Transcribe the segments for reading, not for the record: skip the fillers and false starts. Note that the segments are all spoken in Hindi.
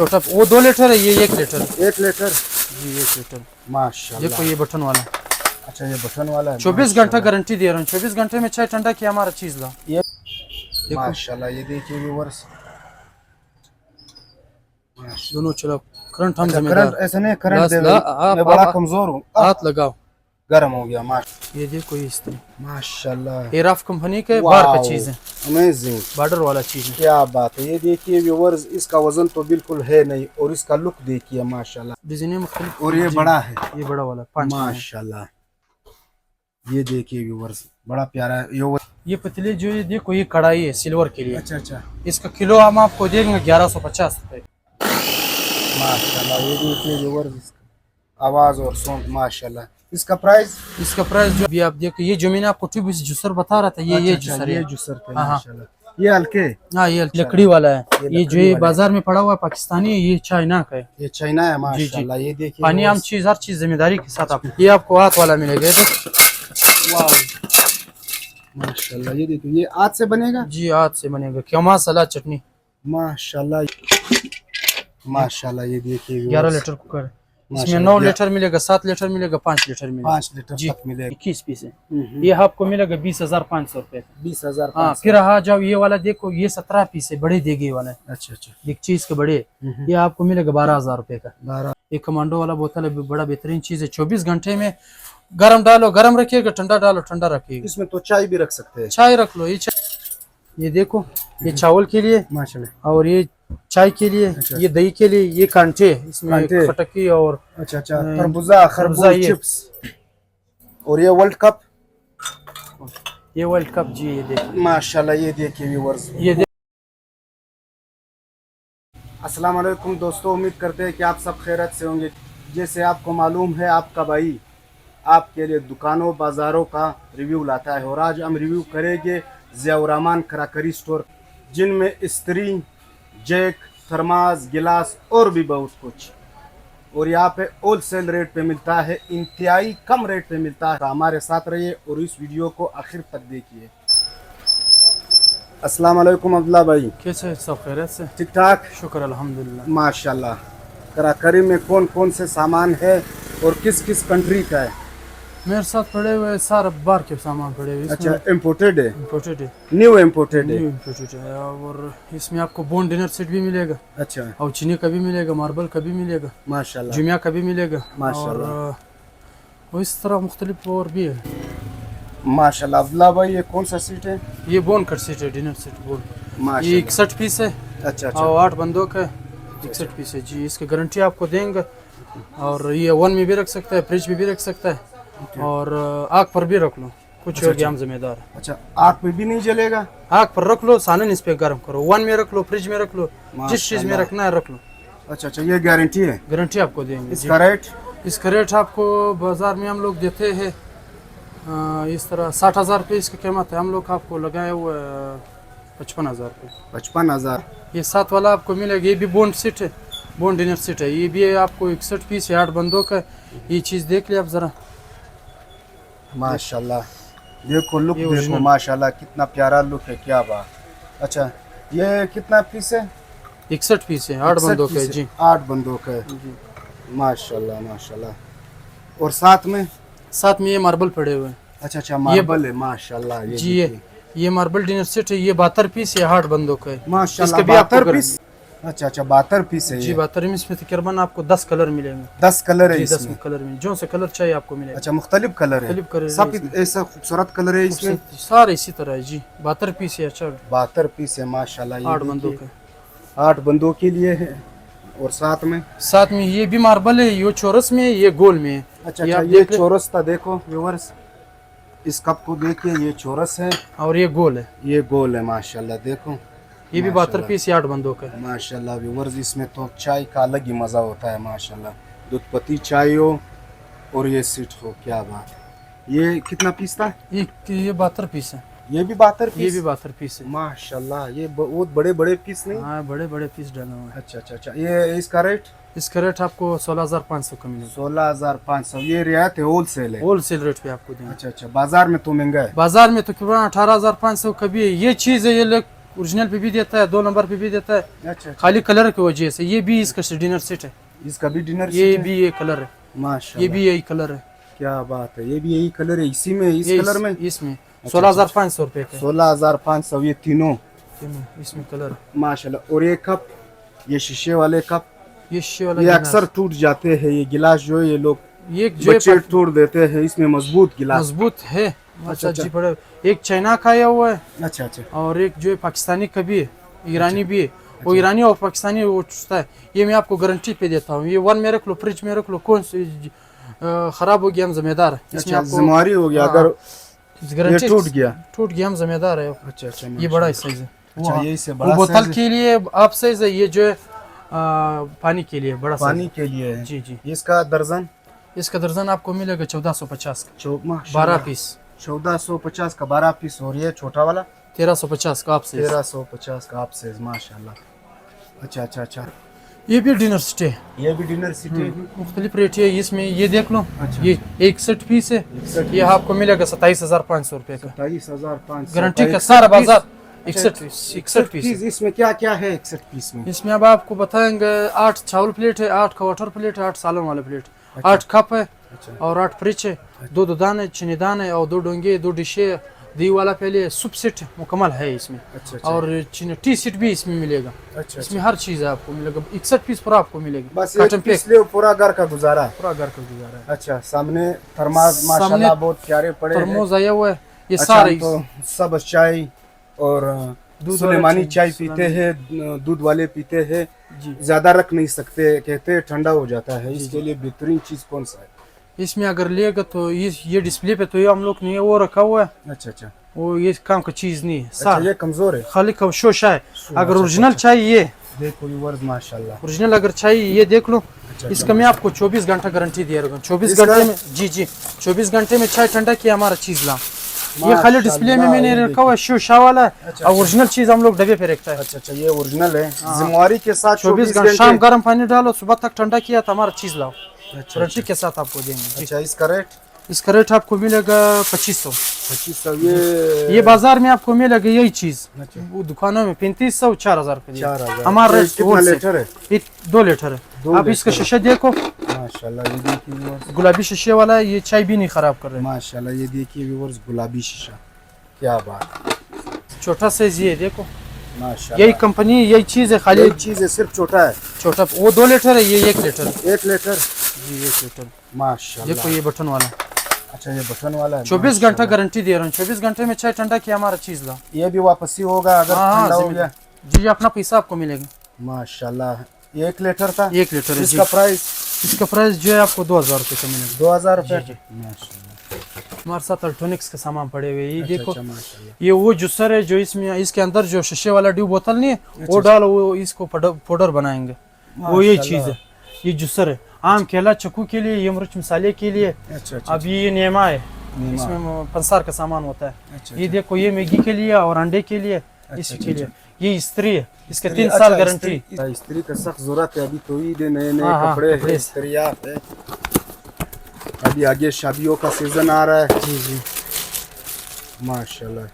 छोटा वो 2 लीटर है, ये 1 लीटर। 1 लीटर जी 1 लीटर माशाल्लाह। देखो ये बटन वाला। अच्छा ये बटन वाला है। 24 घंटा गारंटी दे रहा हूँ, 24 घंटे में चाय ठंडा किया हमारा चीज ला। ये माशाल्लाह ये देखिए व्यूअर्स दोनों चलो करंट हम अच्छा, जिम्मेदार। करंट ऐसा नहीं, करंट बस दे ला, मैं बड़ा कमजोर हूँ। हाथ लगाओ, गर्म हो गया ये देखो इस तरह माशाल्लाह। एराफ कंपनी के बाहर का चीज है, अमेजिंग बॉर्डर वाला चीज है। क्या बात है। ये देखिए व्यूअर्स इसका वजन तो बिल्कुल है नहीं और इसका लुक देखिए माशाल्लाह। डिजाइन मुख्तलिफ और ये बड़ा है, ये बड़ा वाला 5 माशाल्लाह। ये देखिए व्यूअर्स बड़ा प्यारा है ये पतीली जो ये देखो ये कढ़ाई है सिल्वर के लिए। अच्छा अच्छा इसका किलो हम आपको देंगे 1150 रुपए। माशाल्लाह। ये देखिए व्यूअर्स आवाज और साउंड माशाल्लाह। इसका प्राइस जो अभी आप देखो ये जो मैंने आपको ट्यूब जूसर बता रहा था, ये जूसर है। ये जूसर थे हाँ, माशाल्लाह। ये हल्के हाँ ये लकड़ी वाला है। ये जो ये बाजार में पड़ा हुआ है पाकिस्तानी है, ये चाइना का है। ये चाइना है माशाल्लाह। ये देखिए पानी आम चीज हर चीज जिम्मेदारी के साथ आप। ये आपको हाथ वाला मिलेगा। वाह माशाल्लाह। ये देखिए ये हाथ से बनेगा। जी हाथ से बनेगा, क्यों सलाद चटनी माशाल्लाह माशाल्लाह। ये देखिए 11 लीटर कुकर, इसमें 9 लीटर मिलेगा, 7 लीटर मिलेगा, 5 लीटर मिलेगा, 5 लीटर तक मिलेगा। 21 पीस है। ये आपको मिलेगा 20,500 रुपए। 20,000। हाँ फिर आ जाओ ये वाला देखो, ये 17 पीस है, बड़े देगे वाला है। अच्छा अच्छा एक चीज के बड़े, ये आपको मिलेगा 12,000 रुपए का। 12। ये कमांडो वाला बोतल है, बड़ा बेहतरीन चीज है। 24 घंटे में गरम डालो गरम रखिएगा, ठंडा डालो ठंडा रखिएगा। इसमें तो चाय भी रख सकते हैं। चाय रख लो। ये देखो ये चावल के लिए माशाल्लाह, और ये चाय के लिए। अच्छा। ये दही के लिए, ये कांटे इसमें खटकी और अच्छा अच्छा खरबूजा खरबूजा चिप्स। और ये वर्ल्ड कप, ये वर्ल्ड कप जी। ये देखिए माशाल्लाह। ये देखिए व्यूअर्स ये अस्सलाम वालेकुम दोस्तों, उम्मीद करते हैं कि आप सब खैरियत से होंगे। जैसे आपको मालूम है आपका भाई आपके लिए दुकानों बाज़ारों का रिव्यू लाता है, और आज हम रिव्यू करेंगे ज़ियाउर रहमान क्रॉकरी स्टोर, जिनमें इस्त्री, जैक, थर्मास, गिलास और भी बहुत कुछ। और यहाँ पे होलसेल रेट पे मिलता है, इंतहाई कम रेट पे मिलता है। तो हमारे साथ रहिए और इस वीडियो को आखिर तक देखिए। अस्सलाम वालेकुम अब्दुल्ला भाई, कैसे सब खैरियत से? ठीक ठाक शुक्र अल्हम्दुलिल्लाह माशाल्लाह। क्रॉकरी में कौन कौन से सामान है और किस किस कंट्री का है? मेरे साथ पड़े हुए सारे बार के सामान पड़े हुए। अच्छा इम्पोर्टेड है, इम्पोर्टेड है, न्यू इम्पोर्टेड है। इम्पोर्टेड है। और इसमें आपको बोन डिनर सेट भी मिलेगा। अच्छा और चीनी का भी मिलेगा, मार्बल का भी मिलेगा, माशाल्लाह, जुमिया का भी मिलेगा माशाल्लाह। और इस तरह मुख्तलिफ और भी है माशाल्लाह। अब्दुल्ला भाई ये कौन सा सीट है? ये बोन कट सेट है, डिनर सेट बोन। ये माशाल्लाह 61 पीस है। अच्छा अच्छा और 8 बंदों का 61 पीस है जी। इसकी गारंटी आपको देंगे। और ये ओवन में भी रख सकता है, फ्रिज में भी रख सकता है, और आग पर भी रख लो, कुछ हो गया हम जिम्मेदार है। अच्छा आग पे भी नहीं जलेगा? आग पर रख लो, सालन इस पे गर्म करो, ओवन में रख लो, फ्रिज में रख लो, जिस चीज में रखना है रख लो। अच्छा अच्छा ये गारंटी है? गारंटी आपको देंगे। इसका रेट? इसका रेट आपको बाजार में हम लोग देते हैं इस तरह 60,000 रुपये इसकी कीमत है। हम लोग आपको लगाए हुए 55,000 रुपये। 55,000। ये 7 वाला आपको मिलेगा। ये भी बोन सेट है, बोन डिनर सेट है। ये भी आपको 61 पीस है, 8 बंदों का। ये चीज़ देख लिया आप ज़रा, माशाल्लाह। देखो लुक देखो माशाल्लाह, कितना प्यारा लुक है, क्या बात। अच्छा ये कितना पीस है? 61 पीस है, 8 बंदों का जी। 8 बंदों का है माशाल्लाह माशाल्लाह। और साथ में ये मार्बल पड़े हुए हैं। अच्छा अच्छा मार्बल है माशाल्लाह। ये जी ये मार्बल डिनर सेट है। ये 72 पीस है, 8 बंदों का है माशाल्लाह। 72 पीस? अच्छा अच्छा 72 पीस है जी। 72 इसमें तकरीबन आपको 10 कलर मिलेंगे। 10 कलर है जी, इसमें? 10 कलर में जो से कलर चाहिए आपको मिलेगा। अच्छा मुख्तलिफ कलर है, सब ऐसा खूबसूरत कलर है इसमें? सारे इसी तरह है जी। 72 पीस है। अच्छा 72 पीस है माशाल्लाह। 8 बंदों का, 8 बंदों के लिए है। और साथ में ये भी मार्बल है। ये चौरस में है, ये गोल में है। अच्छा अच्छा ये चौरस था। देखो व्यूअर्स इस कप को देखिए, ये चौरस है और ये गोल है। ये गोल है माशाल्लाह। देखो ये भी 72 पीस 8 बंदों का माशाल्लाह। व्यूअर्स इसमें तो चाय का अलग ही मज़ा होता है माशाल्लाह। दूध पत्ती चाय हो और ये सीट हो, क्या बात। ये कितना पीस था? ये 72 पीस है। ये भी 72 पीस? ये भी 72 पीस है माशाल्लाह। ये बहुत बड़े बड़े पीस नहीं? हाँ बड़े बड़े पीस डाले हुए हैं। अच्छा अच्छा अच्छा ये इसका रेट? इसका रेट आपको 16,500 का मिलेगा। 16,500। ये रियायत है, होलसेल है? होलसेल रेट पे आपको देंगे। अच्छा अच्छा बाजार में तो महंगा है? बाजार में तो 18,500 का भी है। ये चीज है, ये ओरिजिनल पे भी देता है, 2 नंबर पे भी देता है, अच्छा, खाली कलर की वजह से। ये भी इसका डिनर सेट है, इसका भी डिनर ये भी ये कलर है, माशाल्लाह, ये भी यही कलर है, क्या बात है, ये भी यही कलर है, इसी में, इस ये कलर में इसमें 16,500 रुपए का 16,500 ये तीनों है। इसमें कलर माशाल्लाह। और ये कप, ये शीशे वाले कप, ये शीशे वाला ये गिलास। अक्सर टूट जाते हैं, ये गिलास जो है ये लोग ये जो बच्चे तोड़ देते हैं, इसमें मजबूत गिलास। मजबूत है। अच्छा, अच्छा जी, बड़ा एक चाइना का आया हुआ है अच्छा अच्छा, और एक जो है पाकिस्तानी का भी है, ईरानी भी है। वो ईरानी और पाकिस्तानी वो चुस्ता है। ये मैं आपको गारंटी पे देता हूँ। ये 1 में रख लो, फ्रिज में रख लो, कौन से खराब हो गया हम जिम्मेदार है। इसमें अच्छा, आपको जिम्मेदारी हो गया अगर ये गारंटी टूट गया हम जिम्मेदार है। अच्छा अच्छा, ये बड़ा साइज है। अच्छा, वो- ये इससे वो बड़ा बोतल साइज है। के लिए आप साइज है, ये जो है पानी के लिए बड़ा पानी साइज के लिए है। जी जी। इसका दर्जन इसका दर्जन आपको मिलेगा 1450 का, 12 12 पीस 1450 का 12 पीस हो रही है। छोटा वाला 1350 का आप साइज। 1350 का आप से, माशाल्लाह। अच्छा अच्छा अच्छा, ये भी डिनर सेट है, ये भी डिनर सिटी मुख्तलिफ रेट है इसमें। ये देख लो, अच्छा। ये 61 पीस है, 61 ये आपको मिलेगा 27,500 रुपए का, 23,500 गारंटी का सारा बाजार। 61 पीस है। इसमें क्या क्या है 61 पीस में? इसमें अब आपको बताएंगे 8 चावल प्लेट है, 8 क्वार्टर प्लेट है, 8 सालन वाला प्लेट, 8 कप है अच्छा और 8 फ्रिज है, 2 दान है, चीनीदान है और 2 डोंगे, 2 डिशे, दी वाला पहले सुप सेट मुकम्मल है इसमें। अच्छा अच्छा और टी सेट भी इसमें मिलेगा। अच्छा, इसमें हर चीज़ है आपको मिलेगा। 61 पीस पूरा आपको मिलेगी। बस कॉटन एक पैक पीस ले पूरा घर का गुजारा। पूरा घर का गुजारा है। अच्छा, सामने थर्मास सामने माशाल्लाह बहुत प्यारे पड़े हैं। तरमोज आया हुआ है, ये अच्छा, सारे तो सब चाय और दूध सुलेमानी वाला चाय चाय, पीते हैं, दूध वाले पीते हैं, जी। ज्यादा रख नहीं सकते, कहते हैं ठंडा हो जाता है। इसके लिए बेहतरीन चीज कौन सा है? इसमें अगर लेगा तो ये डिस्प्ले पे तो ये हम लोग ने वो रखा हुआ है, अच्छा अच्छा वो ये काम का चीज़ नहीं है। अच्छा, सारा ये कमजोर है। खाली का शोशा है। अगर अच्छा, ओरिजिनल चाहिए, देखो व्यूअर्स माशाल्लाह। ओरिजिनल अगर चाहिए ये देख लो। अच्छा, इसका मैं आपको 24 घंटा गारंटी दे रहा हूँ। 24 इसका? घंटे में जी जी 24 घंटे में चाय ठंडा किया हमारा चीज़ ला। ये खाली डिस्प्ले में मैंने रखा हुआ है, शोशा वाला है। अच्छा, और ओरिजिनल चीज़ हम लोग डब्बे पे रखता है। अच्छा अच्छा, ये ओरिजिनल है, जिम्मेवारी के साथ 24 घंटे, शाम गर्म पानी डालो, सुबह तक ठंडा किया तो हमारा चीज़ लाओ, अच्छा गारंटी के साथ आपको देंगे जी। अच्छा, इसका रेट इसका रेट आपको मिलेगा 2500। 2500। ये बाजार में आपको मिलेगा यही चीज, अच्छा। वो दुकानों में 3500 4000 के लिए। 4000। हमारा ये रेट कितना wholesale। लीटर है? ये 2 लीटर है। 2 आप इसका लीटर। शीशा देखो, माशाल्लाह, ये देखिए व्यूअर्स, गुलाबी शीशे वाला है, ये चाय भी नहीं खराब कर रहे। माशाल्लाह, ये देखिए व्यूअर्स, गुलाबी शीशा, क्या बात, छोटा साइज ये देखो, माशाल्लाह। यही कंपनी यही चीज है, खाली एक चीज है, सिर्फ छोटा है। छोटा। वो 2 लीटर है, ये 1 लीटर है। 1 लीटर जी 1 लीटर। माशाल्लाह। देखो ये बटन वाला, अच्छा, ये बटन वाला है। 24 घंटा गारंटी दे रहा हूँ। 24 घंटे में चाय ठंडा किया हमारा चीज ला। ये भी वापसी होगा अगर हाँ ठंडा हो हाँ, गया। जी अपना पैसा आपको मिलेगा। माशाल्लाह, ये 1 लीटर था। 1 लीटर है जी। इसका प्राइस इसका प्राइस जो है आपको 2000 रुपये का मिलेगा। 2000 रुपए। जी, माशाल्लाह। हमारे साथ अल्ट्रॉनिक्स के सामान पड़े हुए हैं। ये अच्छा, देखो, अच्छा, माशाल्लाह। ये वो जूसर है जो इसमें इसके अंदर जो शीशे वाला ड्यू बोतल नहीं है वो डालो, वो इसको पाउडर बनाएंगे, वो यही चीज़ है। ये जूसर है आम केला चक्कू के लिए, ये मिर्च मसाले के लिए। अच्छा अच्छा, अब ये नेमा है, नेमा। इसमें पंसार का सामान होता है। अच्छा, ये देखो, ये मैगी के लिए और अंडे के लिए, इसी के लिए। ये इस्त्री है, इसके 3 अच्छा, साल गारंटी। इस्त्री का सख्त जरूरत है, अभी तो ईद है, नए नए हाँ, कपड़े कपड़े हैं, इस्त्रियात है। अभी आगे शादियों का सीजन आ रहा है। जी जी, माशाल्लाह,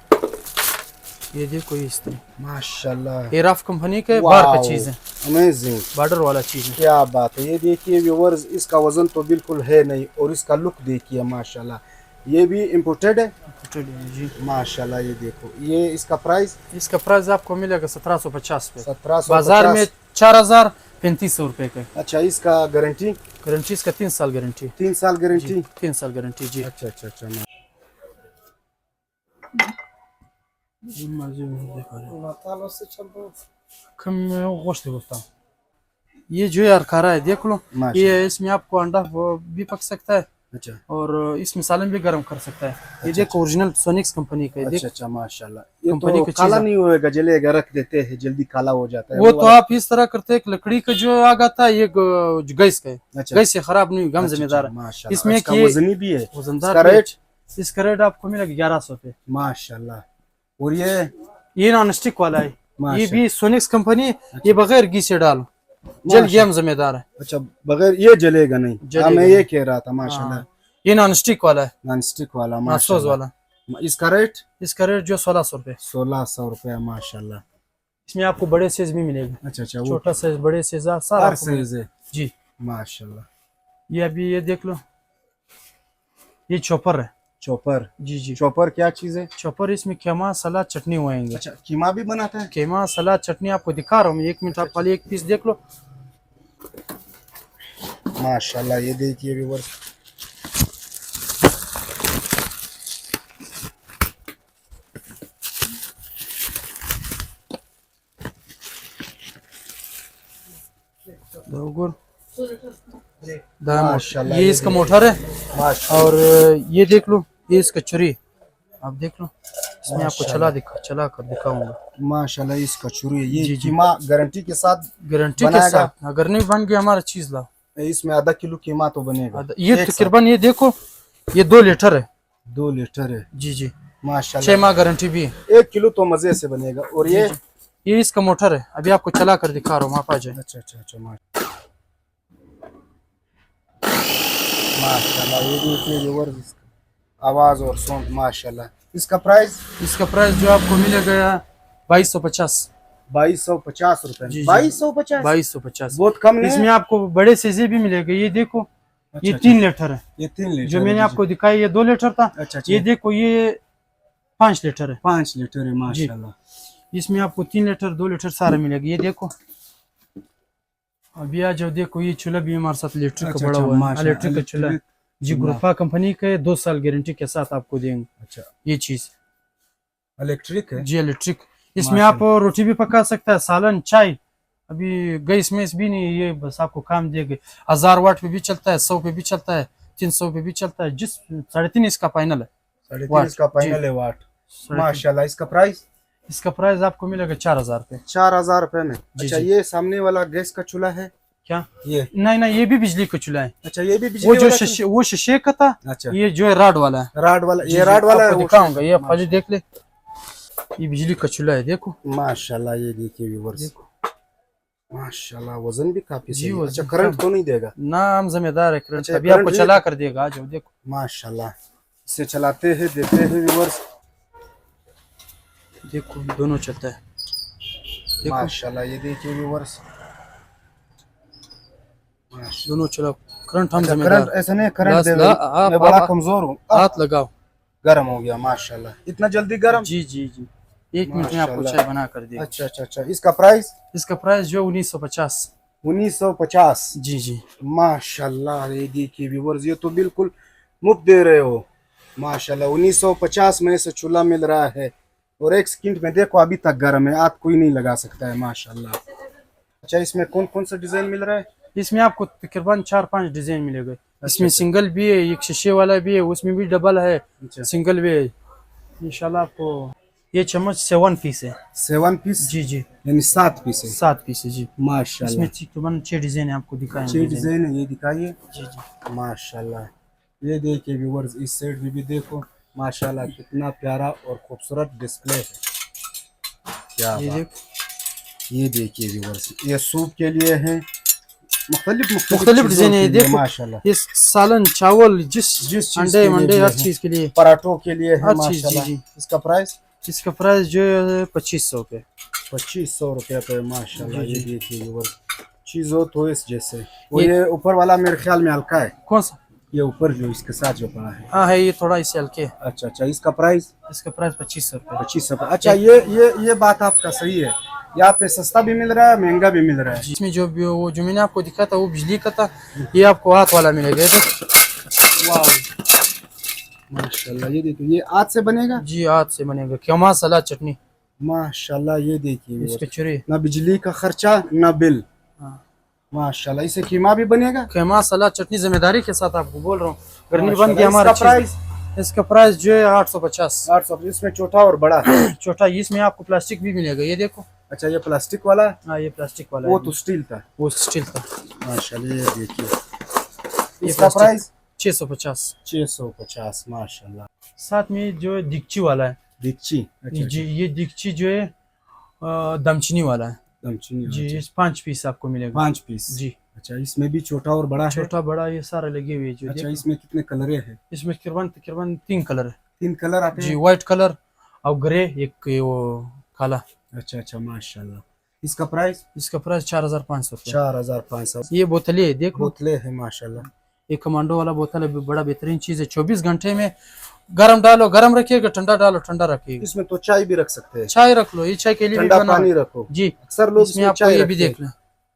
ये देखो, ये इस्त्री माशाल्लाह, ये राफ कंपनी के बाहर का वाओ, चीज़ है, अमेजिंग, बॉर्डर वाला चीज़ है। क्या बात है। ये देखिए व्यूअर्स, इसका वजन तो बिल्कुल है नहीं और इसका लुक देखिए माशाल्लाह। ये भी इम्पोर्टेड है जी। माशाल्लाह। ये देखो, ये इसका प्राइस इसका प्राइस आपको मिलेगा 1750 पे। 1750 बाजार में 4350 रुपए का। अच्छा, इसका गारंटी गारंटी इसका 3 साल गारंटी। 3 साल गारंटी। 3 साल गारंटी जी। अच्छा अच्छा अच्छा, ये जो यार खारा है देख लो, माशाल्लाह। ये इसमें आपको अंडा वो भी पक सकता है अच्छा और इसमें सालन भी गर्म कर सकता है। ये देखो ओरिजिनल सोनिक्स कंपनी का है। अच्छा देख अच्छा, माशाल्लाह। ये कंपनी तो की काला चीज़ है। नहीं होएगा, जलेगा, रख देते हैं जल्दी काला हो जाता है वो तो आप इस तरह करते हैं, लकड़ी का जो आग आता है ये गैस का है। अच्छा, गैस से खराब नहीं, गम जिम्मेदार है। माशाल्लाह। इसमें इसका कि वजनी भी है। वजनदार इसका रेट इसका रेट आपको मिलेगा 1100 पे। माशाल्लाह। और ये नॉन स्टिक वाला है, ये माशाल्लाह। भी सोनिक्स कंपनी। ये बगैर घी से डालो, जल गया हम जिम्मेदार है। अच्छा, बगैर ये जलेगा नहीं। जलेगा हाँ, मैं नहीं। ये कह रहा था माशाल्लाह। ये नॉन स्टिक वाला है, नॉन स्टिक वाला नासोज माशाल्लाह। वाला। इसका रेट? इसका रेट जो 1600 रुपये। 1600 रुपया माशाल्लाह। इसमें आपको बड़े साइज भी मिलेगा। अच्छा अच्छा, वो छोटा साइज, बड़े साइज, सारा हर आपको साइज है जी। माशाल्लाह। ये अभी ये देख लो, ये चॉपर है। चॉपर? जी जी। चॉपर क्या चीज है? चॉपर इसमें कीमा सलाद चटनी हुएंगे। अच्छा, कीमा भी बनाता है? कीमा सलाद चटनी आपको दिखा रहा हूँ मैं, 1 मिनट आप खाली एक पीस देख लो। माशाल्लाह, ये देखिए व्यूअर्स, माशाल्लाह, ये इसका मोटर है। माशाल्लाह। और ये देख लो, ये इसका छुरी, आप देख लो। इसमें आपको चला कर दिखाऊंगा। माशाल्लाह, इसका छुरी है। जी, ये जी। कीमा गारंटी के साथ गारंटी के बनाएगा? साथ, अगर नहीं बन गया हमारा चीज लाओ। इसमें आधा किलो कीमा तो बनेगा? ये तकरीबन, ये देखो, ये 2 लीटर है। 2 लीटर है? जी जी। माशाल्लाह, 6 माह गारंटी भी है। 1 किलो तो मजे से बनेगा। और ये? ये इसका मोटर है, अभी आपको चला कर दिखा रहा हूँ, आप आ जाए। अच्छा अच्छा अच्छा, माशाल्लाह, ये देखिए व्यूअर्स, आवाज और साउंड माशाल्लाह। इसका प्राइस? इसका प्राइस जो आपको मिलेगा 2250। 2250 रुपए? जी, जी। 2250? 2250 बहुत कम नहीं है? इसमें आपको बड़े साइज भी मिलेगा। ये देखो, अच्छा, ये अच्छा। 3 लीटर है। ये 3 लीटर जो मैंने है, आपको दिखाया ये 2 लीटर था। अच्छा अच्छा, ये देखो, ये 5 लीटर है। 5 लीटर है माशाल्लाह। इसमें आपको 3 लीटर 2 लीटर सारा मिलेगा। ये देखो, अभी आ जाओ, देखो ये चूल्हा भी हमारे साथ इलेक्ट्रिक का बड़ा हुआ है, इलेक्ट्रिक का चूल्हा है जी। गुरफा कंपनी का 2 साल गारंटी के साथ आपको देंगे। अच्छा, ये चीज इलेक्ट्रिक है जी, इलेक्ट्रिक। इसमें आप रोटी भी पका सकता है, सालन, चाय। अभी गैस में भी नहीं, ये बस आपको काम देगा। 1000 वाट पे भी चलता है, 100 पे भी चलता है, 300 पे भी चलता है। जिस 3.5 इसका पैनल है। 3.5 इसका पैनल है वाट। माशाल्लाह, इसका प्राइस? इसका प्राइस आपको मिलेगा 4000 रुपये। 4000 रुपए में? अच्छा, जी। ये सामने वाला गैस का चूल्हा है क्या? ये नहीं नहीं, ये भी बिजली का चूल्हा है। अच्छा, ये भी बिजली वो जो वाला वो शीशे का था। अच्छा, ये जो है राड वाला है। राड वाला? जी, ये राड वाला है? आपको दिखाऊंगा, ये खाली देख ले, ये बिजली का चूल्हा है। देखो माशाल्लाह, ये देखिए व्यूअर्स, माशाल्लाह, वजन भी काफी जी, सही है। अच्छा, वजन करंट तो नहीं देगा? ना, हम जिम्मेदार है करंट। अच्छा, अभी आपको करंट चला कर देगा, आ जाओ देखो। माशाल्लाह, इसे चलाते हैं, देते हैं व्यूअर्स, देखो दोनों चलता है। देखो माशाल्लाह, ये देखिए व्यूअर्स, दोनों चलाओ। करंट हम करंट जिम्मेदार। ऐसा नहीं, करंट बस देगा। आप मैं बड़ा कमजोर हूँ। हाथ लगाओ। गर्म हो गया माशाल्लाह, इतना जल्दी गर्म? जी जी जी, 1 मिनट में आपको चाय बना कर देगा। अच्छा अच्छा अच्छा, इसका प्राइस? इसका प्राइस जो 1950। 1950? जी जी। माशाल्लाह, ये देखिए व्यूअर्स, ये तो बिल्कुल मुफ्त दे रहे हो माशाल्लाह। 1950 में से चूल्हा मिल रहा है और 1 सेकंड में देखो अभी तक गर्म है, आग कोई नहीं लगा सकता है माशाल्लाह। अच्छा, इसमें कौन कौन सा डिजाइन मिल रहा है? इसमें आपको तकरीबन 4-5 डिजाइन मिलेगा। इसमें सिंगल भी है, एक शीशे वाला भी है, उसमें भी डबल है, सिंगल भी है। इंशाल्लाह आपको ये चम्मच 7 पीस है। 7 पीस? जी जी, यानी 7 पीस है? 7 पीस है जी। माशाल्लाह, इसमें तकरीबन 6 डिजाइन है, आपको दिखाएंगे। 6 डिजाइन है, ये दिखाइए। जी जी। माशाल्लाह, ये देखिए व्यूअर्स, इस साइड भी देखो माशाल्लाह, कितना प्यारा और खूबसूरत डिस्प्ले है। क्या ये बात। देखो, ये देखिए व्यूअर्स, ये सूप के लिए है, मुख्तलिफ डिजाइन है। देखो माशाल्लाह, ये सालन, चावल, जिस अंडे वंडे हर चीज के लिए, पराठों के लिए है हर चीज। माशाल्लाह। जी जी। इसका प्राइस? इसका प्राइस जो है 2500 रुपये। 2500 रुपये पे माशाल्लाह। ये देखिए व्यूअर्स, चीज हो तो इस जैसे। वो ये ऊपर वाला मेरे ख्याल में हल्का है। कौन सा? ये ऊपर जो इसके साथ जो पड़ा है। हाँ है, ये थोड़ा इससे हल्के है। अच्छा अच्छा, इसका प्राइस? इसका प्राइस 2500 रुपये। 2500। अच्छा, ये बात आपका सही है, यहाँ पे सस्ता भी मिल रहा है, महंगा भी मिल रहा है। इसमें जो भी वो जो मैंने आपको दिखाया था वो बिजली का था, ये आपको हाथ वाला मिलेगा। वाह माशाल्लाह, ये देखिए, ये हाथ से बनेगा? जी, हाथ से बनेगा। कीमा सलाद चटनी माशाल्लाह, ये देखिए इसके चूरे, ना बिजली का खर्चा ना बिल। हाँ। माशाल्लाह, इसे कीमा भी बनेगा? कीमा सलाद चटनी जिम्मेदारी के साथ आपको बोल रहा हूँ, गर्मी बन माशाल्लाह। गया हमारा। इसका प्राइस? इसका प्राइस जो है 850। 800। इसमें छोटा और बड़ा है? छोटा, इसमें आपको प्लास्टिक भी मिलेगा। ये देखो। अच्छा, ये प्लास्टिक वाला? हाँ, ये प्लास्टिक वाला वो है। तो स्टील था? वो स्टील था। माशाल्लाह, ये देखिए, ये इसका प्राइस? 650। 650 माशाल्लाह। साथ में जो दिगची वाला है, दिगची? अच्छा जी, ये दिगची जो है दमचनी वाला है। दमचनी? जी, इस 5 पीस आपको मिलेगा। 5 पीस? जी। अच्छा, इसमें भी छोटा और बड़ा है? छोटा बड़ा ये सारा लगे हुए जो। अच्छा, इसमें कितने कलर है? इसमें तकरीबन 3 कलर है। 3 कलर आते जी, हैं। व्हाइट कलर और ग्रे, एक ये वो काला। अच्छा अच्छा, माशाल्लाह। इसका प्राइस इसका प्राइस 4500 रुपये। 4500। ये बोतलें है, देख लो। बोतलें है माशाल्लाह। ये कमांडो वाला बोतल है, बड़ा बेहतरीन चीज है। 24 घंटे में गरम डालो गरम रखिएगा, ठंडा डालो ठंडा रखिएगा। इसमें तो चाय भी रख सकते हैं। चाय रख लो, ये चाय के लिए भी ठंडा बना पानी है। रखो। जी, अक्सर लोग इसमें इसमें आपको चाय ये भी रखते हैं। देखना।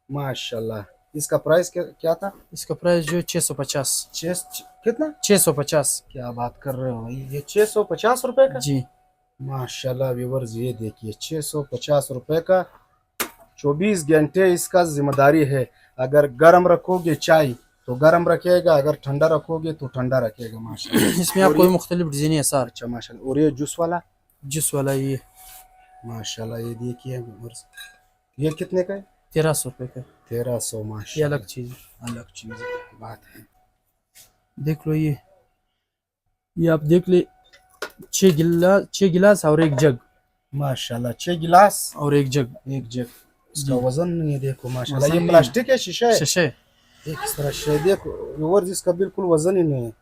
माशाल्लाह। इसका प्राइस क्या था? इसका प्राइस जो है 650। कितना? 650। क्या बात कर रहे हो भाई, ये 650 रुपए का? जी माशाल्लाह व्यूअर्स, ये देखिए 650 रुपए का। 24 घंटे इसका जिम्मेदारी है। अगर गर्म रखोगे चाय तो गर्म रखेगा, अगर ठंडा रखोगे तो ठंडा रखेगा माशाल्लाह। इसमें आपको मुख्तलिफ डिजाइन है सर। अच्छा माशाल्लाह। और ये जूस वाला? जूस वाला ये माशाल्लाह, ये देखिए व्यूअर्स, ये कितने का है? 1300 रुपये का। 1300। ये माशाल्लाह, अलग चीज है। अलग चीज बात है। देख लो ये आप देख ले, 6 गिलास और एक जग। माशाल्लाह, 6 गिलास और एक जग। एक जग। इसका वजन नहीं है, देखो माशाल्लाह। वजन ये नहीं प्लास्टिक है, शीशा है? शीशे। एक इस तरह से देखो व्यूअर्स, इसका बिल्कुल वजन ही नहीं है।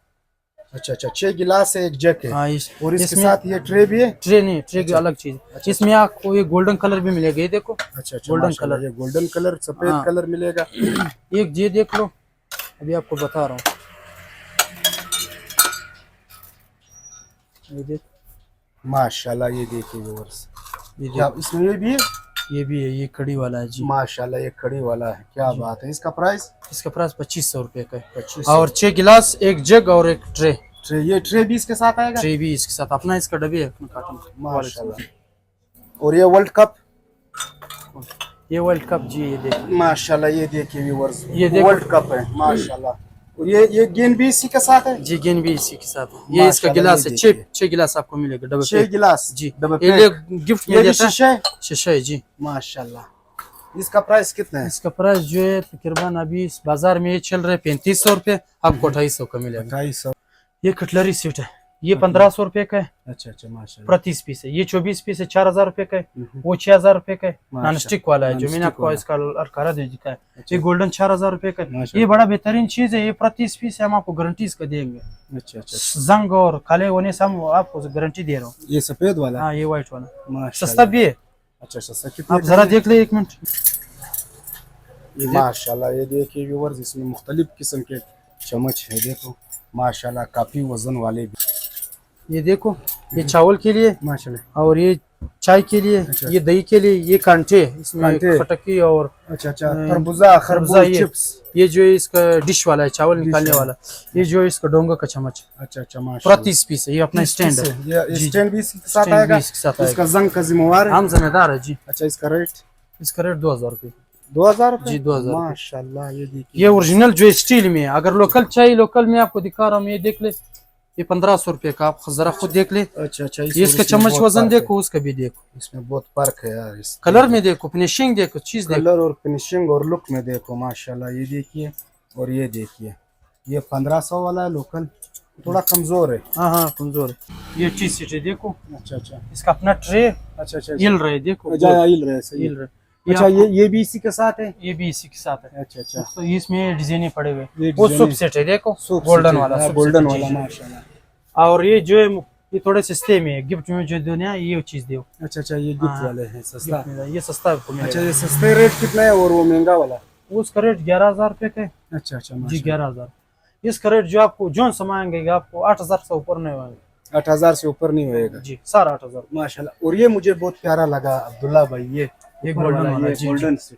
अच्छा अच्छा, 6 गिलास है, एक जग है। हाँ, और इसके इसमें साथ ये ट्रे भी है? ट्रे नहीं, ट्रे की अलग चीज। इसमें आपको ये गोल्डन कलर भी मिलेगा, ये देखो। अच्छा अच्छा, गोल्डन माशाल्लाह, कलर। ये गोल्डन कलर, सफेद हाँ। कलर मिलेगा। एक ये देख लो, अभी आपको बता रहा हूँ। ये देख, माशाल्लाह, ये देखिए व्यूअर्स, ये क्या देख, इसमें ये भी है? ये भी है, ये कड़ी वाला है जी। माशाल्लाह, ये कड़ी वाला है। क्या बात है। इसका प्राइस? इसका प्राइस 2500 रुपये का है। 2500। और 6 गिलास, एक जग और एक ट्रे। ट्रे, ये ट्रे भी इसके साथ आएगा? ट्रे भी इसके साथ अपना, इसका डब्बी है अपना कार्टन का। माशाल्लाह। और ये वर्ल्ड कप? ये वर्ल्ड कप जी, ये देख। माशाल्लाह, ये देखिए व्यूअर्स, ये देखो। वर्ल्ड कप है माशाल्लाह। और ये गेंद भी इसी के साथ है? जी, गेंद भी इसी के साथ है। ये इसका माशाल्लाह, गिलास ये है, देखिए। 6 गिलास आपको मिलेगा डबल 6 गिलास जी। डबल ये प्लेट। गिफ्ट ये में भी देता है। शीशा है? शीशा है जी। माशाल्लाह। इसका प्राइस कितना है? इसका प्राइस जो है तकरीबन अभी इस बाजार में ये चल रहा है 3500 रुपये, आपको 2800 का मिलेगा। 2800। ये कटलरी सेट है, ये 1500 रुपये का है अच्छा अच्छा, माशाल्लाह। प्रति पीस है। ये 24 पीस है, 4000 रुपये का है। वो 6000 रुपये का है। माशाल्लाह। नॉन स्टिक वाला है, जो मैंने नॉन-स्टिक आपको वाला। इसका अरकारा दे दिया है। अच्छा। ये गोल्डन 4000 रुपये का है। माशाल्लाह। ये बड़ा बेहतरीन चीज है। ये प्रति पीस है, हम आपको गारंटी इसका देंगे। अच्छा अच्छा। जंग और काले होने से हम आपको गारंटी दे रहा हूँ। ये सफेद वाला? हाँ, ये व्हाइट वाला माशाल्लाह। सस्ता भी है। अच्छा सस्ता कितना? आप जरा देख ले एक मिनट। माशाल्लाह, ये देखिए व्यूअर्स, इसमें मुख्तलिफ किस्म के चम्मच है, देखो माशाल्लाह, काफी वजन वाले भी। ये देखो, ये चावल के लिए माशाल्लाह। और ये चाय के लिए, अच्छा। ये दही के लिए, ये कांटे इसमें कांटे। खटकी और अच्छा अच्छा, खरबूजा, खरबूजा, खरबूज, चिप्स। ये जो है इसका डिश वाला है, चावल डिश निकालने वाला। वाला। ये जो है इसका डोंगा का चम्मच अच्छा अच्छा, माशाल्लाह। प्रति पीस है। ये अपना स्टैंड है। ये जी, स्टैंड भी इसके साथ स्टैंड भी आएगा? इसके साथ आएगा। इसका जंग का जिम्मेवार है? हम जिम्मेदार है जी। अच्छा, इसका रेट? इसका रेट 2000 रुपये। 2000 रुपये? जी, 2000 रुपये। माशाल्लाह, ये देखिए। ये ओरिजिनल जो स्टील में है। अगर लोकल चाहिए, लोकल में आपको दिखा रहा हूँ, ये देख ले, ये 1500 रुपये का। आप जरा खुद देख ले। अच्छा अच्छा, ये इसका चम्मच वजन देखो, उसका भी देखो, इसमें बहुत फर्क है यार। इस कलर में देखो, फिनिशिंग देखो, चीज देखो। कलर और फिनिशिंग और लुक में देखो माशाल्लाह, ये देखिए। और ये देखिए, ये 1500 वाला है लोकल, थोड़ा कमजोर है। हाँ हाँ, कमजोर है। ये टी सीट है, देखो अच्छा अच्छा। इसका अपना ट्रे अच्छा अच्छा, हिल रहे, देखो हिल रहे, सही हिल है। रहे। अच्छा, ये भी इसी के साथ है? ये भी इसी के साथ है। अच्छा अच्छा। तो इसमें डिजाइन पड़े हुए। ये वो डिजाइने। सूप सेट है, देखो सूप गोल्डन सेट है, वाला, हाँ, सूप गोल्डन सेट है, वाला जी। माशाल्लाह। और ये जो है, ये थोड़े सस्ते में है, गिफ्ट में जो देना है, ये चीज दो। अच्छा अच्छा, ये गिफ्ट हाँ, वाले हैं, सस्ता। गिफ्ट में ये सस्ता आपको मिलेगा। अच्छा, ये सस्ते रेट कितना है और वो महंगा वाला? उसका रेट 11000 रुपये का है अच्छा अच्छा, जी, 11000। इसका रेट जो आपको जो समाएंगे आपको 8000 से ऊपर नहीं होगा। 8000 से ऊपर नहीं होएगा जी, सारा 8000 माशाल्लाह। और ये मुझे बहुत प्यारा लगा अब्दुल्ला भाई, ये गोल्डन वाला, ये जी, गोल्डन सीट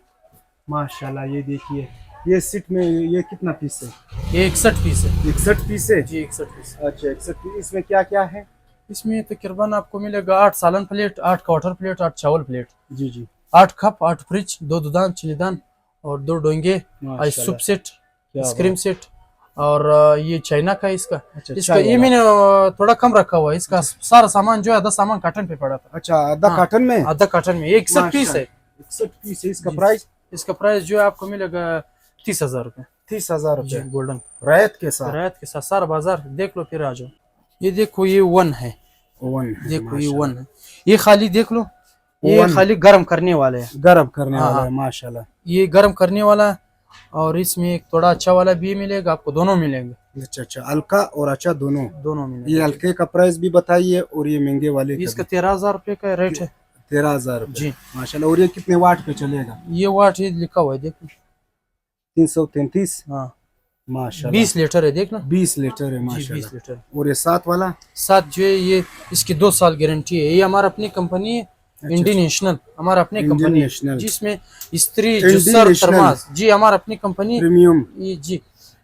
माशाल्लाह। ये देखिए, ये सीट में ये कितना पीस है? ये 61 पीस है 61 पीस है जी, 61 पीस। अच्छा, 61 पीस। इसमें क्या क्या है? इसमें तकरीबन आपको मिलेगा 8 सालन प्लेट, 8 क्वार्टर प्लेट, 8 चावल प्लेट, जी जी, 8 कप, 8 फ्रिज, 2 दुदान चिलीदान और 2 डोंगे, माशाल्लाह। सूप सेट, क्या आइसक्रीम सेट। और ये चाइना का इसका। अच्छा, इसका चाय ये वाला। मैंने थोड़ा कम रखा हुआ है। इसका सारा सामान जो है, आधा सामान काटन पे पड़ा था। अच्छा, आधा हाँ, कार्टन में? आधा काटन में। ये 61 पीस है। 61 पीस है। इसका जी। प्राइस? इसका प्राइस जो है आपको मिलेगा 30000 रुपये 30000 जी, रुपये गोल्डन रायत के साथ। रायत के साथ। सारा बाजार देख लो, फिर आ जाओ। ये देखो, ये वन है, ओवन देखो ये वन है। ये खाली देख लो, ये ओवन। खाली गर्म करने वाले हैं। गरम करने हाँ, वाला हाँ। है माशाल्लाह। ये गर्म करने वाला है। और इसमें एक थोड़ा अच्छा वाला भी मिलेगा आपको, दोनों मिलेंगे। अच्छा अच्छा, हल्का और अच्छा दोनों। दोनों मिलेगा। ये हल्के का प्राइस भी बताइए और ये महंगे वाले का इसका 13,000 रुपये का रेट है 13,000 जी। माशाल्लाह। और ये कितने वाट पे चलेगा? ये वाट ये लिखा हुआ है देखो। 333 हाँ माशाल्लाह। 20 लीटर है देखना 20 लीटर है जी, 20 माशाल्लाह। लीटर। और ये 7 वाला? साथ जो है ये इसकी 2 साल गारंटी है। ये हमारा अपनी कंपनी है इंडियन नेशनल, हमारा अपनी इंडियन कंपनी है नेशनल। जिसमें स्त्री इंडियन जुसर नेशनल। थर्मास जी हमारा अपनी कंपनी प्रीमियम। ये जी।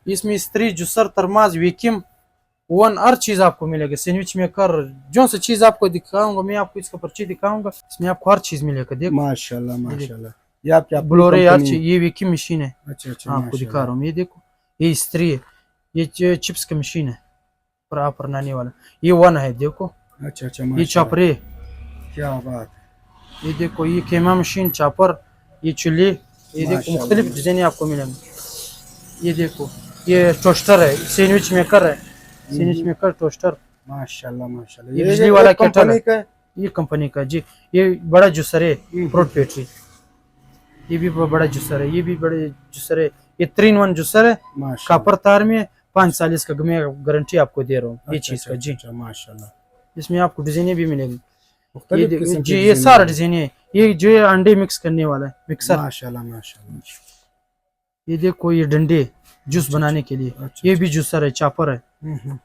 इसमें स्त्री जुसर थर्मास वैक्यूम वन हर चीज आपको मिलेगा। सैंडविच मेकर जो सी चीज आपको दिखाऊंगा मैं, आपको इसका पर्ची दिखाऊंगा, इसमें आपको हर चीज मिलेगा देखो। माशाल्लाह माशाल्लाह। ये आपकी अपनी ब्लोरे हर कंपनी चीज। ये वैक्यूम मशीन है अच्छा अच्छा आपको दिखा माशाल्लाह। रहा हूँ। ये देखो ये स्त्री है, ये चिप्स की मशीन है पर नाने वाला। ये वन है देखो। अच्छा अच्छा ये माशाल्लाह। चॉपरे, क्या बात। ये देखो ये खेमा मशीन चॉपर, ये चूल्हे, ये देखो माशाल्लाह, मुख्तलिफ डिजाइन आपको मिलेंगे। ये देखो ये टोस्टर है, सैंडविच मेकर है, सैंडविच मेकर टोस्टर। माशाल्लाह माशाल्लाह। ये बिजली वाला केटल कंपनी है, का है? ये कंपनी का जी। ये बड़ा जूसर है फ्रूट पेट्री, ये भी बड़ा जूसर है, ये भी बड़े जूसर है। ये 3-in-1 जूसर है माशाल्लाह। कापर तार में। 5 साल इसका मैं गारंटी आपको दे रहा हूँ ये अच्छा, चीज का जी। अच्छा माशाल्लाह। इसमें आपको डिजाइने भी मिलेगी। ये मुख्तलिफ देखो किस्म जी के ये डिजाइन सारा हैं। डिजाइन है। ये जो है अंडे मिक्स करने वाला है मिक्सर। माशाल्लाह माशाल्लाह। ये देखो ये डंडे जूस बनाने के लिए। अच्छा, ये भी जूसर है चॉपर है।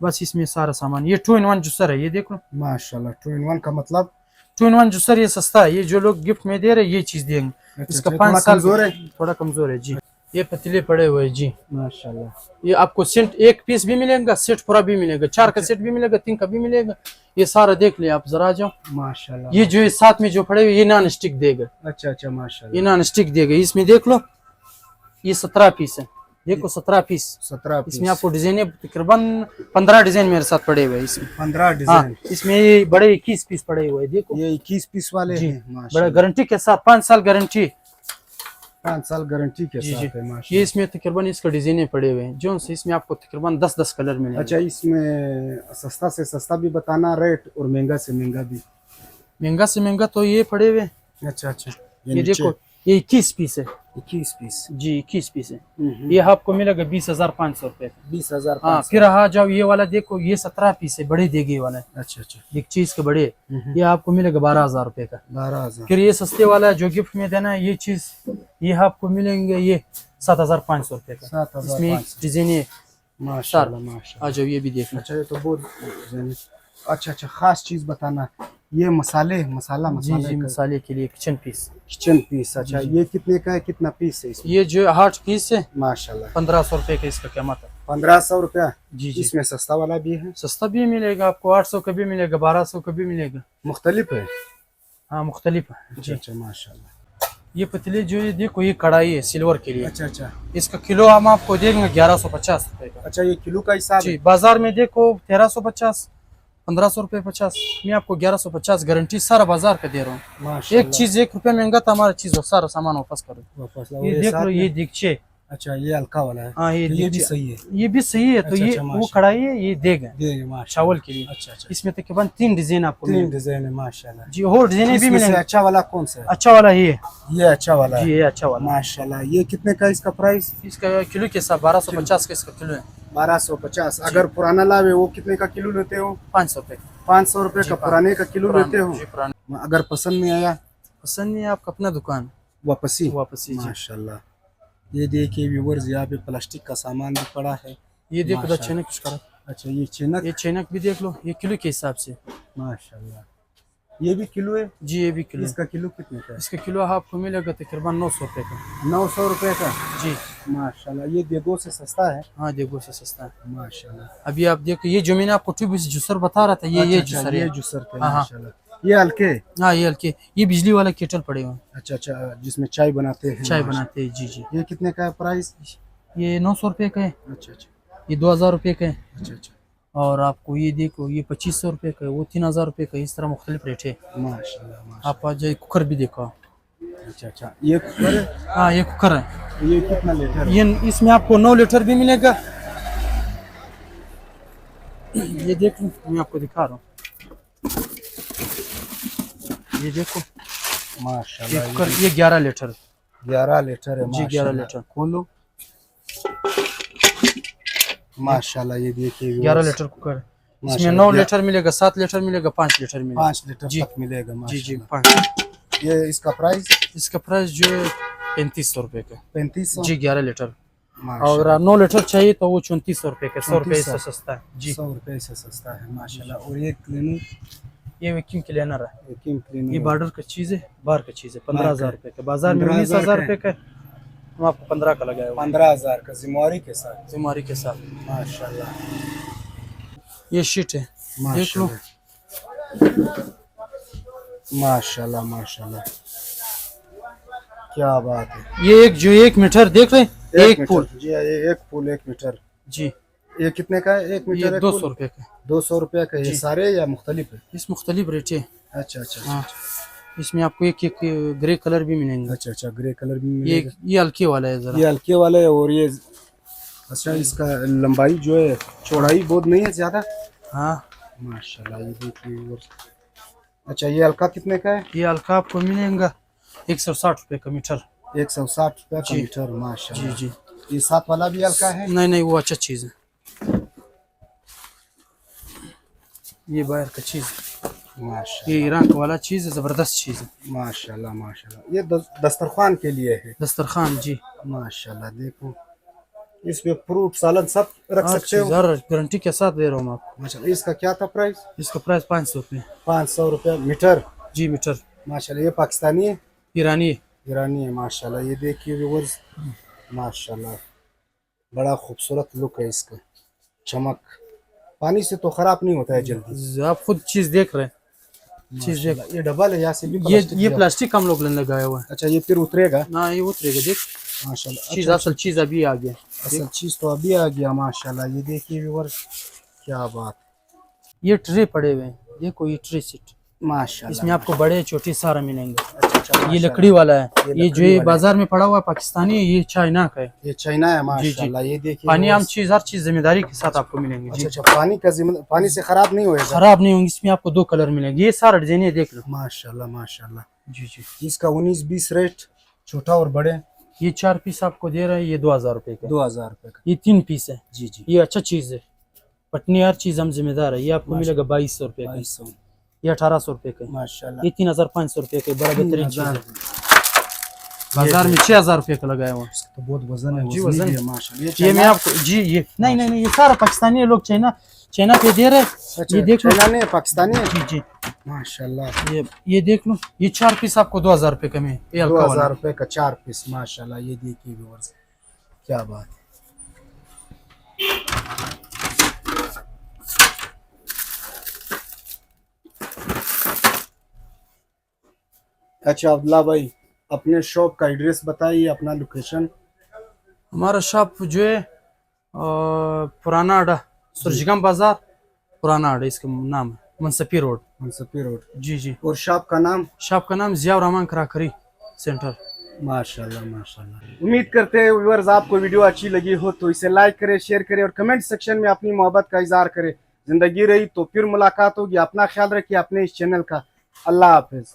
बस इसमें सारा सामान। ये 2-in-1 जूसर है, ये देखो माशाल्लाह। 2-in-1 का मतलब? 2-in-1 जूसर ये सस्ता है। ये जो लोग गिफ्ट में दे रहे ये चीज देंगे। अच्छा, इसका अच्छा, 5 थोड़ा साल कमजोर है? थोड़ा कमजोर है जी। ये पतीले पड़े हुए हैं जी माशाल्लाह। ये आपको सेट एक पीस भी मिलेगा, सेट पूरा भी मिलेगा, 4 का सेट भी मिलेगा, 3 का भी मिलेगा। ये सारा देख ले आप जरा जाओ। माशाल्लाह। ये जो है साथ में जो पड़े हुए ये नॉन स्टिक देगा। अच्छा अच्छा माशाल्लाह। ये नॉन स्टिक देगा। इसमें देख लो ये 17 पीस है देखो 17 पीस। 17 पीस। इसमें आपको डिजाइन तकरीबन 15 डिजाइन मेरे साथ पड़े हुए हैं इसमें। 15 हाँ डिजाइन। इसमें ये बड़े 21 पीस पड़े हुए हैं देखो। ये 21 पीस वाले जी हैं बड़ा माशाल्लाह। गारंटी के साथ 5 साल गारंटी। 5 साल गारंटी के जी साथ जी। है ये माशाल्लाह। इसमें तकरीबन इसका डिजाइन पड़े हुए हैं जो से इसमें आपको तकरीबन 10-10 कलर मिलेंगे। अच्छा, इसमें सस्ता से सस्ता भी बताना रेट और महंगा से महंगा भी। महंगा से महंगा तो ये पड़े हुए। अच्छा अच्छा। ये देखो ये 21 पीस है 21 पीस। जी 21 पीस है। ये आपको मिलेगा 20,500 रुपए का। 20,000। हाँ फिर आ जाओ ये वाला देखो ये 17 पीस है बड़े देगे वाला है। अच्छा अच्छा। एक चीज के बड़े ये आपको मिलेगा 12,000 रुपए का। 12,000। फिर ये सस्ते वाला है जो गिफ्ट में देना है ये चीज ये आपको मिलेंगे ये 7,500 रुपए का। 7,500। इसमें एक डिजाइन है माशाल्लाह माशाल्लाह। आ जाओ ये भी देखना। अच्छा ये तो बहुत अच्छा अच्छा खास चीज बताना। ये मसाला जी मसाले जी मसाले के लिए किचन पीस किचन पीस। अच्छा ये कितने का है, कितना पीस है इसमें? ये जो 8 पीस है माशाल्लाह 1,500 रुपए का इसका कीमत है। 1,500 रुपया। जी जी इसमें सस्ता वाला भी है? सस्ता भी मिलेगा आपको 800 का भी मिलेगा 1,200 का भी मिलेगा। मुख्तलिफ है? हाँ मुख्तलिफ है अच्छा जी। अच्छा माशाल्लाह। ये पतीले जो है देखो ये कढ़ाई है सिल्वर के लिए। अच्छा अच्छा। इसका किलो हम आपको देंगे 1,150 रुपए का। अच्छा ये किलो का हिसाब जी है? बाजार में देखो 1,350 1,500 रुपए 50, मैं आपको 1,150 गारंटी सारा बाजार का दे रहा हूँ। माशाल्लाह। एक चीज 1 रुपया महंगा था हमारा चीज सारा सामान वापस करो। वापस लाओ। ये देख साथ लो में? ये दीगचे। अच्छा ये हल्का वाला है। हाँ ये तो ये भी दीगचे। सही है। ये भी सही है। तो अच्छा, ये अच्छा, वो माशाल्लाह। कढ़ाई है ये देग है ये माशाल्लाह। चावल के लिए। अच्छा अच्छा। इसमें तकरीबन 3 डिजाइन आपको 3 मिलेंगे। डिजाइन है माशाल्लाह। जी और डिजाइन भी इसमें से मिलेंगे। अच्छा वाला कौन सा है? अच्छा वाला ये अच्छा वाला जी है ये अच्छा वाला माशाल्लाह। ये कितने का इसका प्राइस? इसका किलो के हिसाब 1,250 का इसका किलो है। 1250। अगर पुराना लावे वो कितने का किलो लेते हो? 500 रुपए 500 रुपए का पुराने का किलो लेते हो? जी पुराना। अगर पसंद नहीं आया पसंद नहीं है आपका अपना दुकान वापसी? वापसी जी। माशाल्लाह। ये देखिए व्यूअर्स यहाँ पे प्लास्टिक का सामान भी पड़ा है। ये देखो माशाल्लाह। चैनक कुछ करो। अच्छा ये चेनक। ये चैनक भी देख लो ये किलो के हिसाब से। माशाल्लाह। ये भी किलो है? जी ये भी किलो है। इसका किलो कितने का है? इसका किलो आपको मिलेगा तकरीबन 900 रुपए का। 900 रुपए का? जी माशाल्लाह। ये देगो से सस्ता है? हाँ देखो से सस्ता है। माशाल्लाह। अभी आप देखो ये जो मैंने आपको ट्यूब जूसर बता रहा था ये अच्छा, जूसर ये है। जूसर थे हाँ, हाँ। माशाल्लाह। ये हल्के? हाँ ये हल्के ये बिजली वाला केटल पड़े हुए हैं, अच्छा अच्छा जिसमें चाय बनाते हैं? चाय बनाते हैं जी जी। ये कितने का है प्राइस? ये 900 रुपए का है। अच्छा अच्छा। ये 2,000 रुपए का है। अच्छा अच्छा और आपको ये देखो ये 2,500 रुपए का है, वो 3,000 रुपए का है। इस तरह मुख्तलिफ रेट है। माशाल्लाह माशाल्लाह। आप आज कुकर भी देखो। अच्छा अच्छा। ये कुकर है? हाँ ये कुकर है। ये कितना लीटर? ये इसमें आपको 9 लीटर भी मिलेगा। ये देख लो मैं आपको दिखा रहा हूँ। ये देखो ये माशाल्लाह। कुकर ये 11 लीटर 11 लीटर है जी 11 माशाल्लाह। लीटर। खोलो। माशाल्लाह ये देखिए 11 लीटर कुकर। इसमें माशाल्लाह, 9 लीटर मिलेगा, 7 लीटर मिलेगा, 5 लीटर मिलेगा। 5 लीटर जी। तक मिलेगा जी जी माशाल्लाह। 5। ये इसका प्राइस इसका प्राइस जो है 3500 रुपये का। 3500 जी 11 लीटर। और माशाल्लाह। 9 लीटर चाहिए तो वो 3400 रुपये का, 100 रुपये 3400 से सस्ता है जी। 100 रुपये से सस्ता है माशाल्लाह। और ये क्लीनर, ये वैक्यूम क्लीनर है, वैक्यूम क्लीनर ये बॉर्डर का चीज़ है, बाहर का चीज़ है। 15,000 रुपये का, बाजार में 15,000 19,000 रुपये का, हम आपको 15 का लगाया हुआ 15,000 का जिम्मेवारी के साथ जिम्मेवारी के साथ। माशाल्लाह। ये शीट है, देख लो। माशाल्लाह माशाल्लाह क्या बात है। ये एक जो 1 मीटर देख रहे, एक मीटर। पुल जी ये एक पुल 1 मीटर। जी। ये कितने का है 1 मीटर? ये 200 रुपये का। 200 रुपये का। ये जी। सारे या मुख्तलिफ है? इस मुख्तलिफ रेट है। अच्छा अच्छा हाँ, इसमें आपको एक एक ग्रे कलर भी मिलेंगे। अच्छा अच्छा ग्रे कलर भी ये मिलेगा। ये हल्के वाला है जरा। ये हल्के वाले है। और ये अच्छा इसका लंबाई जो है, चौड़ाई बहुत नहीं है ज्यादा। हाँ माशाल्लाह ये देखिए। अच्छा ये हल्का कितने का है? ये हल्का आपको मिलेगा 160 रुपये का मीटर। 160 रुपये का जी। मीटर जी माशाल्लाह। जी। ये साथ वाला भी हल्का है? नहीं नहीं, वो अच्छा चीज़ है, ये बाहर का चीज़, माशाल्लाह ये ईरान का वाला चीज़ है, ज़बरदस्त चीज़ है। माशाल्लाह माशाल्लाह। ये दस्तरखान के लिए है दस्तरखान जी। माशाल्लाह। देखो इसमें फ्रूट सालन सब रख सकते हो। गारंटी के साथ दे रहा हूँ मैं आपको। माशाल्लाह। इसका क्या था प्राइस? इसका प्राइस 500 रुपये। 500 रुपये मीटर जी मीटर। माशाल्लाह। ये पाकिस्तानी है? ईरानी है। ईरानी है माशाल्लाह। ये देखिए व्यूअर्स माशाल्लाह बड़ा खूबसूरत लुक है इसका। चमक पानी से तो खराब नहीं होता है जल्दी। आप खुद चीज़ देख रहे हैं, चीज़ देख। ये डबल है यहाँ से भी ये प्लास्टिक प्लास्टिक हम लोग ने लगाया हुआ है अच्छा ये फिर उतरेगा ना, ये उतरेगा देख। माशाल्लाह। चीज़ असल चीज़ अभी आ गया। असल चीज तो अभी आ गया माशाल्लाह। ये देखिए व्यूअर्स क्या बात ये ट्रे पड़े हुए हैं, देखो ये ट्रे सेट, माशाल्लाह। इसमें आपको बड़े छोटे सारा मिलेंगे। अच्छा अच्छा ये माशाल्लाह। लकड़ी वाला है, ये ये जो लकड़ी ये वाला बाजार में पड़ा हुआ है पाकिस्तानी है, ये चाइना का है। ये चाइना है माशाल्लाह। ये देखिए पानी आम व्यूअर्स। चीज़, हर चीज़ जिम्मेदारी के साथ आपको मिलेंगे अच्छा जी। अच्छा पानी का पानी से खराब नहीं होएगा? खराब नहीं होंगे, इसमें आपको 2 कलर मिलेंगे। ये सारा डिजाइन देख लो। माशाल्लाह माशाल्लाह। जी जी। इसका 19-20 रेट छोटा और बड़े? ये 4 पीस आपको दे रहे हैं, ये 2000 रुपये का। 2000 रुपये का। ये 3 पीस है जी जी। ये अच्छा चीज़ है, पटनी हर चीज़ हम जिम्मेदार है। ये आपको मिलेगा 2200 रुपये का, 2200 ये 1800 रुपये का, माशाल्लाह। ये 3500 रुपये का, बड़ा बेहतरीन चीज़ 3000 है। बाजार में 6000 रुपये का लगाया हुआ। तो बहुत वजन है। जी, वजनी वजन भी है। है माशाल्लाह। ये मैं आपको जी ये नहीं नहीं नहीं, ये सारा पाकिस्तानी है, लोग चाइना पे दे रहे हैं। अच्छा, ये देख लो। चाइना नहीं है, पाकिस्तानी है। जी जी। माशाल्लाह। ये देख लो, ये 4 पीस आपको 2000 रुपये का में, ये हल्का 2000 वाला। रुपये का 4 पीस माशाल्लाह। ये देखिए व्यूअर्स क्या बात है। अच्छा अब्दुल्ला भाई अपने शॉप का एड्रेस बताइए, अपना लोकेशन। हमारा शॉप जो है पुराना अड्डा, सुरजगम बाजार, पुराना अड्डा इसका नाम है, मुंसफी रोड। मुंसफी रोड। जी जी। और शॉप का नाम? शॉप का नाम जिया रहमान कराकरी सेंटर। माशाल्लाह माशाल्लाह। उम्मीद करते हैं व्यूअर्स आपको वीडियो अच्छी लगी हो तो इसे लाइक करें, शेयर करें और कमेंट सेक्शन में अपनी मोहब्बत का इजहार करें। जिंदगी रही तो फिर मुलाकात होगी। अपना ख्याल रखिए अपने इस चैनल का। अल्लाह हाफिज।